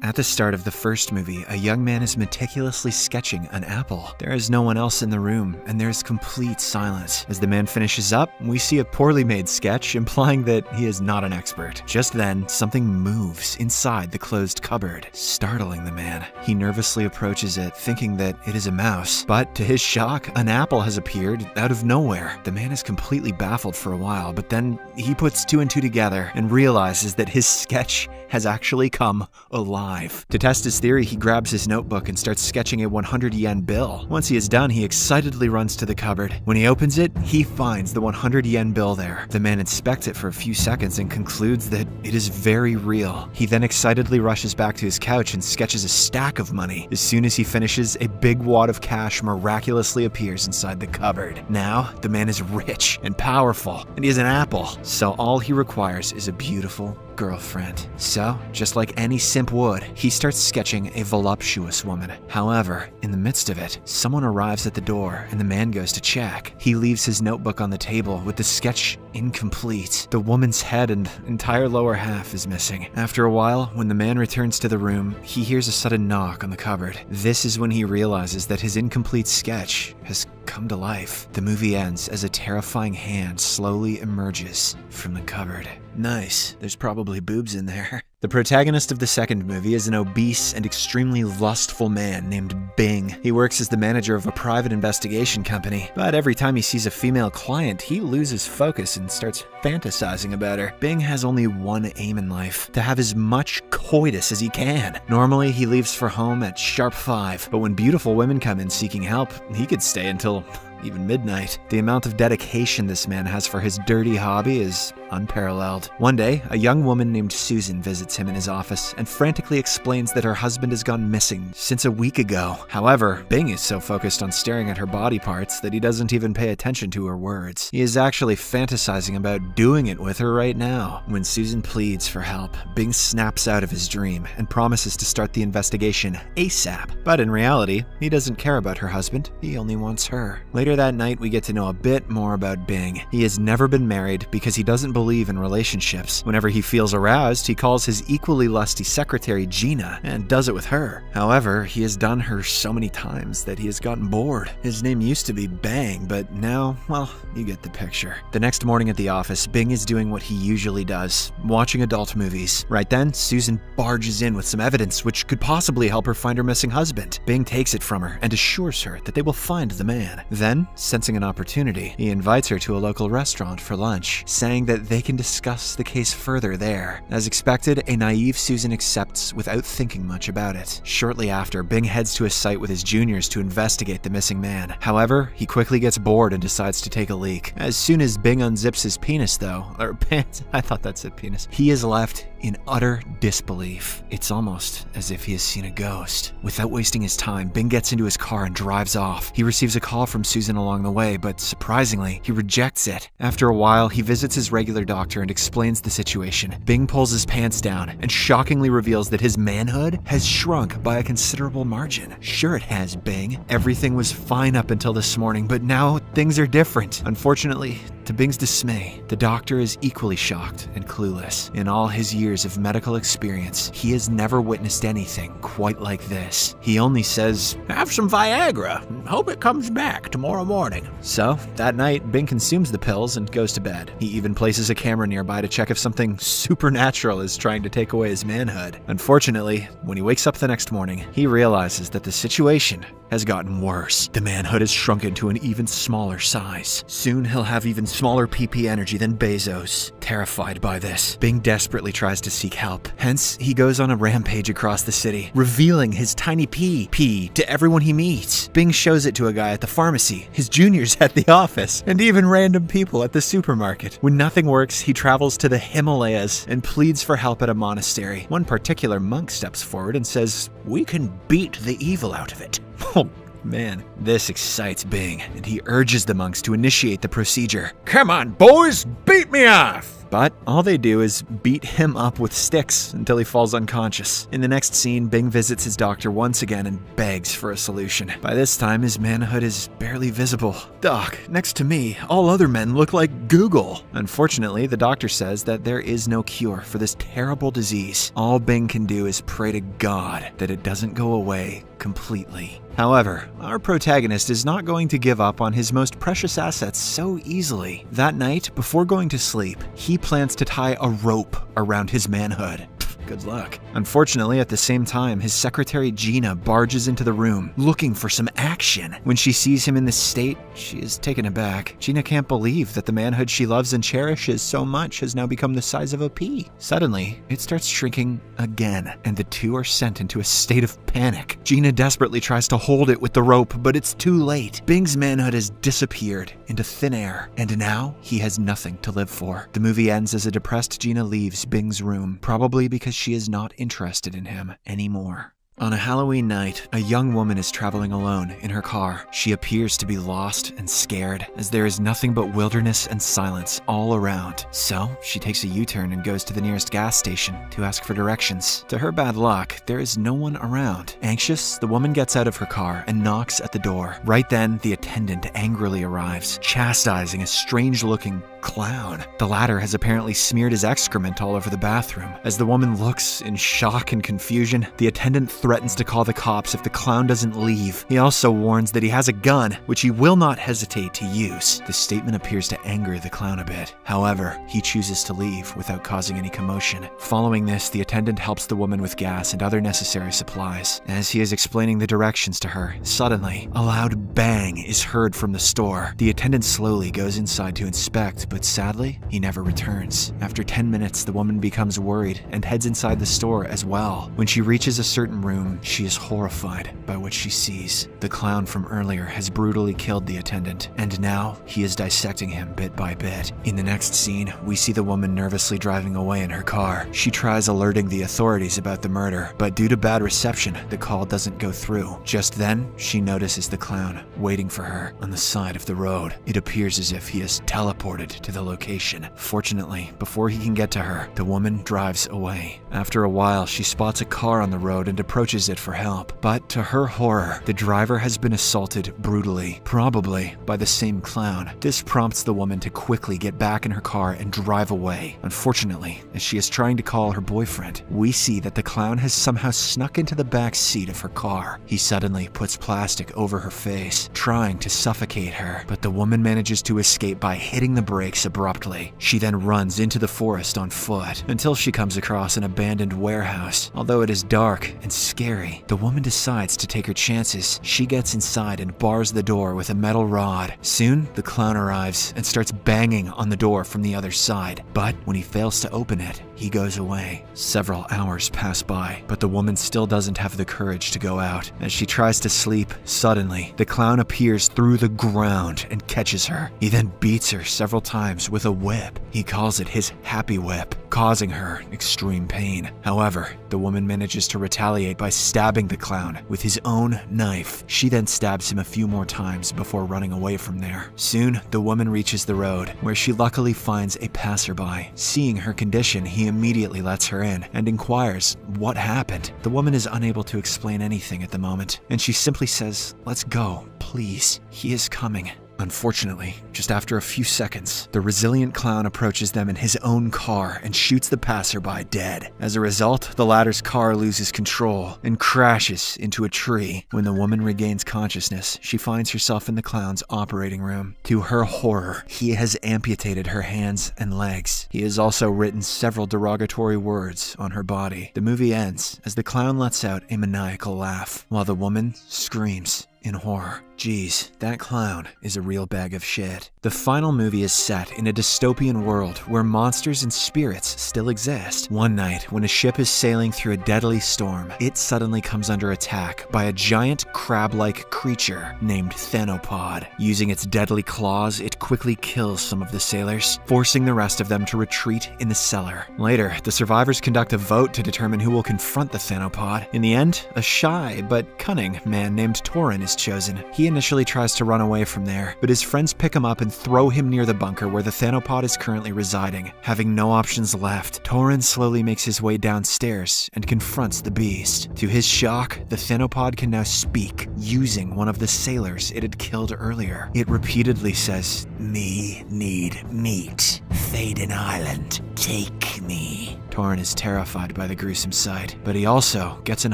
At the start of the first movie, a young man is meticulously sketching an apple. There is no one else in the room, and there is complete silence. As the man finishes up, we see a poorly made sketch implying that he is not an expert. Just then, something moves inside the closed cupboard, startling the man. He nervously approaches it, thinking that it is a mouse, but to his shock, an apple has appeared out of nowhere. The man is completely baffled for a while, but then he puts two and two together and realizes that his sketch has actually come alive. To test his theory, he grabs his notebook and starts sketching a 100 yen bill. Once he is done, he excitedly runs to the cupboard. When he opens it, he finds the 100 yen bill there. The man inspects it for a few seconds and concludes that it is very real. He then excitedly rushes back to his couch and sketches a stack of money. As soon as he finishes, a big wad of cash miraculously appears inside the cupboard. Now, the man is rich and powerful, and he has an apple. So all he requires is a beautiful girlfriend. So, just like any simp would, he starts sketching a voluptuous woman. However, in the midst of it, someone arrives at the door and the man goes to check. He leaves his notebook on the table with the sketch incomplete. The woman's head and entire lower half is missing. After a while, when the man returns to the room, he hears a sudden knock on the cupboard. This is when he realizes that his incomplete sketch has come to life. The movie ends as a terrifying hand slowly emerges from the cupboard. Nice, there's probably boobs in there. The protagonist of the second movie is an obese and extremely lustful man named Bing. He works as the manager of a private investigation company, but every time he sees a female client, he loses focus and starts fantasizing about her. Bing has only one aim in life: to have as much coitus as he can. Normally, he leaves for home at sharp 5, but when beautiful women come in seeking help, he could stay until even midnight. The amount of dedication this man has for his dirty hobby is unparalleled. One day, a young woman named Susan visits him in his office and frantically explains that her husband has gone missing since a week ago. However, Bing is so focused on staring at her body parts that he doesn't even pay attention to her words. He is actually fantasizing about doing it with her right now. When Susan pleads for help, Bing snaps out of his dream and promises to start the investigation ASAP. But in reality, he doesn't care about her husband, he only wants her. Later that night, we get to know a bit more about Bing. He has never been married because he doesn't believe in relationships. Whenever he feels aroused, he calls his equally lusty secretary Gina and does it with her. However, he has done her so many times that he has gotten bored. His name used to be Bang, but now, well, you get the picture. The next morning at the office, Bing is doing what he usually does, watching adult movies. Right then, Susan barges in with some evidence which could possibly help her find her missing husband. Bing takes it from her and assures her that they will find the man. Then, sensing an opportunity, he invites her to a local restaurant for lunch, saying that they can discuss the case further there. As expected, a naive Susan accepts without thinking much about it. Shortly after, Bing heads to a site with his juniors to investigate the missing man. However, he quickly gets bored and decides to take a leak. As soon as Bing unzips his penis though, or pants, I thought that said penis, he is left in utter disbelief. It's almost as if he has seen a ghost. Without wasting his time, Bing gets into his car and drives off. He receives a call from Susan along the way, but surprisingly, he rejects it. After a while, he visits his regular doctor and explains the situation. Bing pulls his pants down and shockingly reveals that his manhood has shrunk by a considerable margin. Sure it has, Bing. Everything was fine up until this morning, but now things are different. Unfortunately, to Bing's dismay, the doctor is equally shocked and clueless. In all his years of medical experience, he has never witnessed anything quite like this. He only says, "Have some Viagra. Hope it comes back tomorrow morning." So, that night, Bing consumes the pills and goes to bed. He even places a camera nearby to check if something supernatural is trying to take away his manhood. Unfortunately, when he wakes up the next morning, he realizes that the situation has gotten worse. The manhood has shrunken to an even smaller size. Soon he'll have even smaller PP energy than Bezos. Terrified by this, Bing desperately tries to seek help. Hence, he goes on a rampage across the city, revealing his tiny pee to everyone he meets. Bing shows it to a guy at the pharmacy, his juniors at the office, and even random people at the supermarket. When nothing works, he travels to the Himalayas and pleads for help at a monastery. One particular monk steps forward and says, "We can beat the evil out of it." Oh, man. This excites Bing, and he urges the monks to initiate the procedure. "Come on, boys, beat me off!" But all they do is beat him up with sticks until he falls unconscious. In the next scene, Bing visits his doctor once again and begs for a solution. By this time, his manhood is barely visible. "Doc, next to me, all other men look like Google." Unfortunately, the doctor says that there is no cure for this terrible disease. All Bing can do is pray to God that it doesn't go away completely. However, our protagonist is not going to give up on his most precious assets so easily. That night, before going to sleep, he plans to tie a rope around his manhood. Good luck. Unfortunately, at the same time, his secretary Gina barges into the room, looking for some action. When she sees him in this state, she is taken aback. Gina can't believe that the manhood she loves and cherishes so much has now become the size of a pea. Suddenly, it starts shrinking again, and the two are sent into a state of panic. Gina desperately tries to hold it with the rope, but it's too late. Bing's manhood has disappeared into thin air, and now he has nothing to live for. The movie ends as a depressed Gina leaves Bing's room, probably because she is not interested in him anymore. On a Halloween night, a young woman is traveling alone in her car. She appears to be lost and scared, as there is nothing but wilderness and silence all around. So, she takes a U-turn and goes to the nearest gas station to ask for directions. To her bad luck, there is no one around. Anxious, the woman gets out of her car and knocks at the door. Right then, the attendant angrily arrives, chastising a strange-looking clown. The latter has apparently smeared his excrement all over the bathroom. As the woman looks in shock and confusion, the attendant threatens to call the cops if the clown doesn't leave. He also warns that he has a gun, which he will not hesitate to use. The statement appears to anger the clown a bit. However, he chooses to leave without causing any commotion. Following this, the attendant helps the woman with gas and other necessary supplies. As he is explaining the directions to her, suddenly, a loud bang is heard from the store. The attendant slowly goes inside to inspect, but sadly, he never returns. After 10 minutes, the woman becomes worried and heads inside the store as well. When she reaches a certain room, she is horrified by what she sees. The clown from earlier has brutally killed the attendant, and now he is dissecting him bit by bit. In the next scene, we see the woman nervously driving away in her car. She tries alerting the authorities about the murder, but due to bad reception, the call doesn't go through. Just then, she notices the clown waiting for her on the side of the road. It appears as if he has teleported to the location. Fortunately, before he can get to her, the woman drives away. After a while, she spots a car on the road and approaches it for help. But to her horror, the driver has been assaulted brutally, probably by the same clown. This prompts the woman to quickly get back in her car and drive away. Unfortunately, as she is trying to call her boyfriend, we see that the clown has somehow snuck into the back seat of her car. He suddenly puts plastic over her face, trying to suffocate her, but the woman manages to escape by hitting the brakes abruptly. She then runs into the forest on foot until she comes across an abandoned warehouse. Although it is dark and scary, the woman decides to take her chances. She gets inside and bars the door with a metal rod. Soon, the clown arrives and starts banging on the door from the other side, but when he fails to open it, he goes away. Several hours pass by, but the woman still doesn't have the courage to go out. As she tries to sleep, suddenly, the clown appears through the ground and catches her. He then beats her several times with a whip. He calls it his happy whip, causing her extreme pain. However, the woman manages to retaliate by stabbing the clown with his own knife. She then stabs him a few more times before running away from there. Soon, the woman reaches the road, where she luckily finds a passerby. Seeing her condition, he immediately lets her in and inquires what happened. The woman is unable to explain anything at the moment, and she simply says, "Let's go, please. He is coming." Unfortunately, just after a few seconds, the resilient clown approaches them in his own car and shoots the passerby dead. As a result, the latter's car loses control and crashes into a tree. When the woman regains consciousness, she finds herself in the clown's operating room. To her horror, he has amputated her hands and legs. He has also written several derogatory words on her body. The movie ends as the clown lets out a maniacal laugh, while the woman screams in horror. Geez, that clown is a real bag of shit. The final movie is set in a dystopian world where monsters and spirits still exist. One night, when a ship is sailing through a deadly storm, it suddenly comes under attack by a giant crab-like creature named Thanopod. Using its deadly claws, it quickly kills some of the sailors, forcing the rest of them to retreat in the cellar. Later, the survivors conduct a vote to determine who will confront the thanopod. In the end, a shy but cunning man named Torin is chosen. He initially tries to run away from there, but his friends pick him up and throw him near the bunker where the thanopod is currently residing. Having no options left, Torin slowly makes his way downstairs and confronts the beast. To his shock, the thanopod can now speak, using one of the sailors it had killed earlier. It repeatedly says, "Me need meat. Faden Island, take me." Torin is terrified by the gruesome sight, but he also gets an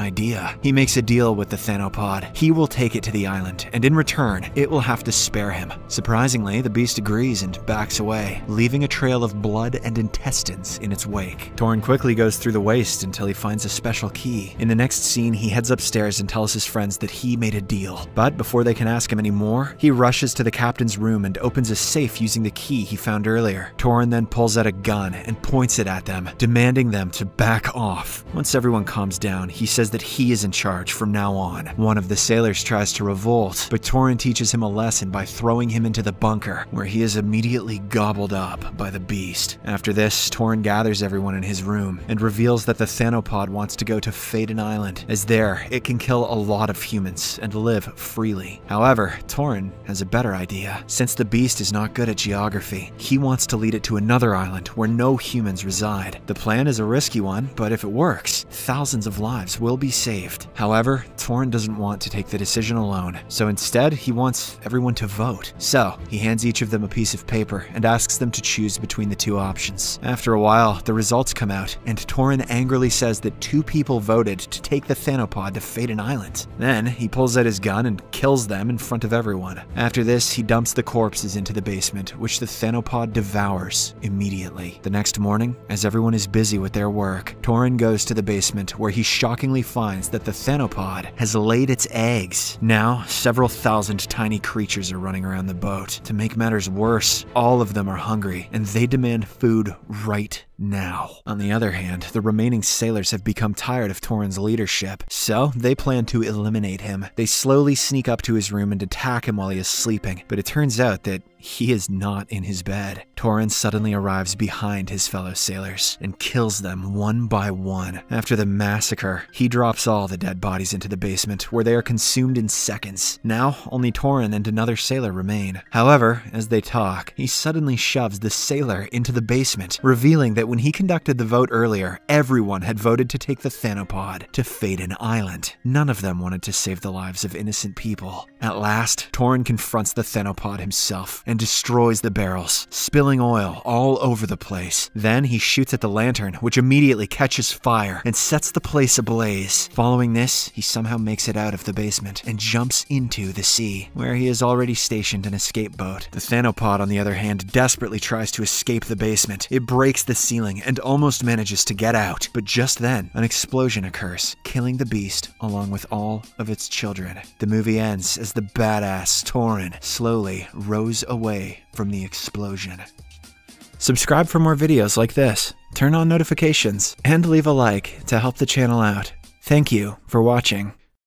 idea. He makes a deal with the thanopod. He will take it to the island, and in return, it will have to spare him. Surprisingly, the beast agrees and backs away, leaving a trail of blood and intestines in its wake. Torin quickly goes through the waste until he finds a special key. In the next scene, he heads upstairs and tells his friends that he made a deal. But before they can ask him any more, he rushes to the captain's room and opens a safe using the key he found earlier. Torin then pulls out a gun and points it at them, demanding them to back off. Once everyone calms down, he says that he is in charge from now on. One of the sailors tries to revolt, but Torin teaches him a lesson by throwing him into the bunker, where he is immediately gobbled up by the beast. After this, Torin gathers everyone in his room and reveals that the thanopod wants to go to Faden Island, as there it can kill a lot of humans and live freely. However, Torin has a better idea. Since the beast is not good at geography, he wants to lead it to another island where no humans reside. The plan is a risky one, but if it works, thousands of lives will be saved. However, Torin doesn't want to take the decision alone, so instead he wants everyone to vote. So, he hands each of them a piece of paper and asks them to choose between the two options. After a while, the results come out, and Torin angrily says that 2 people voted to take the thanopod to Faden Island. Then, he pulls out his gun and kills them in front of everyone. After this, he dumps the corpses into the basement, which the thanopod devours immediately. The next morning, as everyone is busy with their work, Torin goes to the basement where he shockingly finds that the thanopod has laid its eggs. Now, several thousand tiny creatures are running around the boat. To make matters worse, all of them are hungry, and they demand food right now. On the other hand, the remaining sailors have become tired of Torin's leadership, so they plan to eliminate him. They slowly sneak up to his room and attack him while he is sleeping, but it turns out that he is not in his bed. Torin suddenly arrives behind his fellow sailors and kills them one by one. After the massacre, he drops all the dead bodies into the basement, where they are consumed in seconds. Now, only Torin and another sailor remain. However, as they talk, he suddenly shoves the sailor into the basement, revealing that when he conducted the vote earlier, everyone had voted to take the thanopod to Faden Island. None of them wanted to save the lives of innocent people. At last, Torin confronts the thanopod himself and destroys the barrels, spilling oil all over the place. Then he shoots at the lantern, which immediately catches fire and sets the place ablaze. Following this, he somehow makes it out of the basement and jumps into the sea, where he has already stationed an escape boat. The thanopod, on the other hand, desperately tries to escape the basement. It breaks the ceiling and almost manages to get out, but just then, an explosion occurs, killing the beast along with all of its children. The movie ends as the badass Torin slowly rows away from the explosion. Subscribe for more videos like this, turn on notifications, and leave a like to help the channel out. Thank you for watching.